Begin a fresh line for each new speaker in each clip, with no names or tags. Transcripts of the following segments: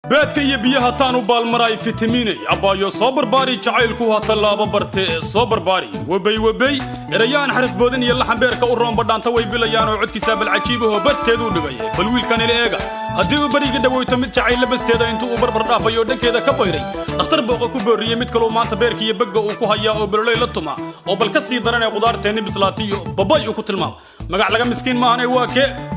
beedka iyo biyaha taanu baalmaray fitamiinay abaayo soo barbaari jacaylku ha talaabo barte soo barbaari wabay erayaan xarif boodan iyo laxan beerka u roon badhaanta way bilayaan oo codkiisa bal cajiib ah barteedu u dhigay bal wiilkan ila eega hadii uu bariga dhawayto mid jacayl labasteeda intuu u barbar dhaafayo dhankeeda ka bayray dhakhtar booqa ku booriyay mid kale oo maanta beerka iyo bagga uu ku hayaa oo balolay la tuma oo bal ka sii daran ee qudaarteeni bislaatiyo babay uu ku tilmaam magac laga miskiin maahan waa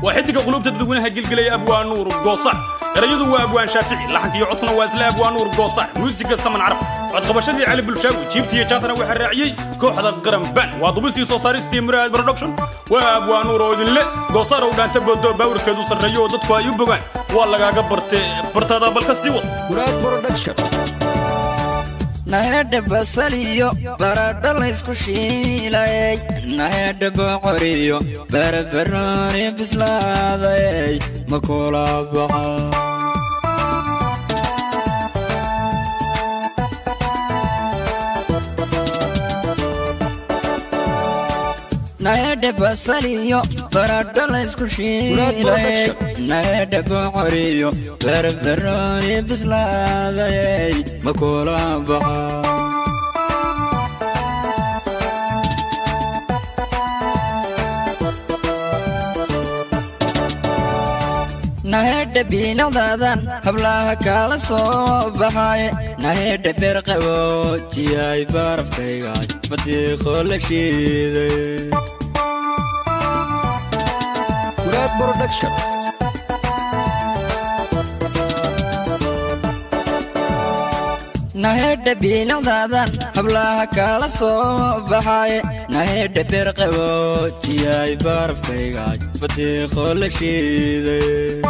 waa xidiga qulubta dadweynaha gilgilay abwaan nuur goosac erayadu waa abwaan shaafici laxankiyo codkuna waa isla abwaan nuur goosac muusiga saman carab cod qabashadii cali bulshaawi jiibtiyo jaatana waxa raaciyay kooxda qaranban waa dubisii soo saaristii muraad production waa abwaan nuur oo idinle goosac oo dhaanta boodo baawrkeedu sarreeyo dadku ay u bogaan waa lagaaga bartada balka sii wad
muraad production
nahada basaliyo baradho la isku shiilay nahada boqoriyo barbarooni bislaaday ma kula baxa nahada basaliyo baradho la isku shiilay nahada boqoriyo barbarooni bislaaday ma kula baxa nahada biinadadan hablaha kala soo baxay nahada berqabo jiyay barafkayga badiiqo la shiiday
muraad production
nahada biinadadan hablaha kala soo baxay nahada berqabo jiyay barafkayga badiiqo la shiiday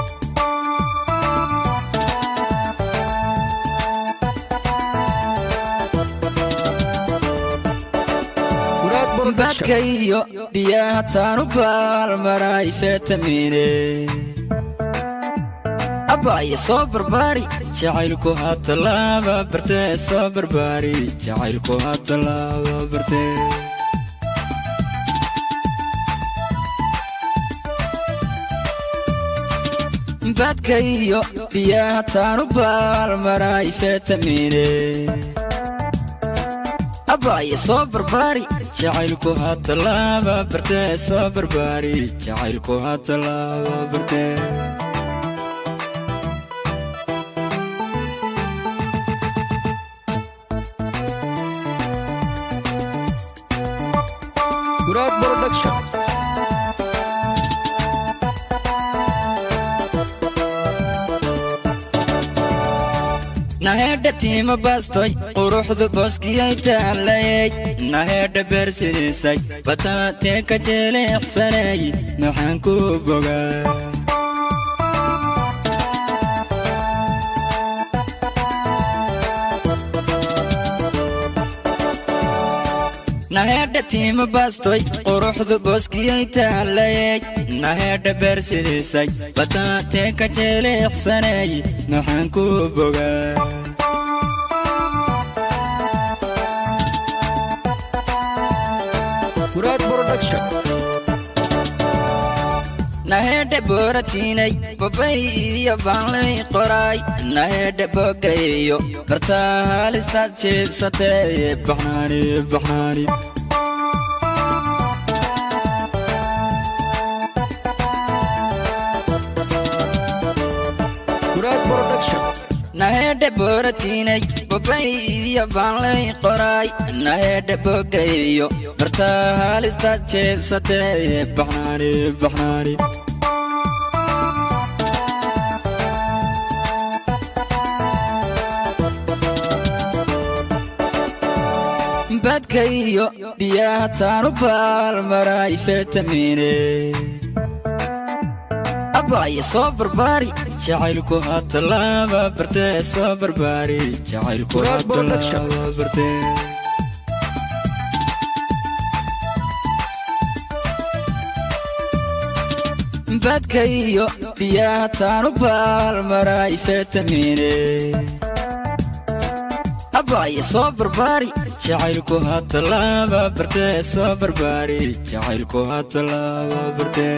badkayo biyaha taanu baalmaray fitamiine abaayo soo barbaari jacaylku ha talaaba barte soo barbaari jacaylku ha talaaba barte badkayo biyaha taanu baalmaray fitamiine abaayo soo barbaari jacaylku ha talaaba barte soo barbaari jacaylku ha talaaba barte
muraad production
nahada tiima baastoy quruxdu booskiyay taalay nahada beersidiisay bataatee ka jeleecsanay maxaan ku bogaa nahada tiima baastoy quruxdu booskiyay taalay nahada beersidiisay bataatee ka jeleecsanay maxaan ku bogaa
muraad production
nahada booratinay babay iyo baanlay qoray nahada bogayo bartaa halistaad jeebsatay baxnaani
muraad production
nahada booratinay babay iyo baanlay qoray nahada bogayo bartaa halistaad jeebsatay baxnaani badkayo biyaha taanu baalmaray fitamiine abaayo soo barbaari jacaylku ha talaaba barte soo barbaari jacaylku ha talaaba barte badkayo biyaha taanu baalmaray fitamiine abaayo soo barbaari jacaylku ha talaaba barte soo barbaari jacaylku ha talaaba barte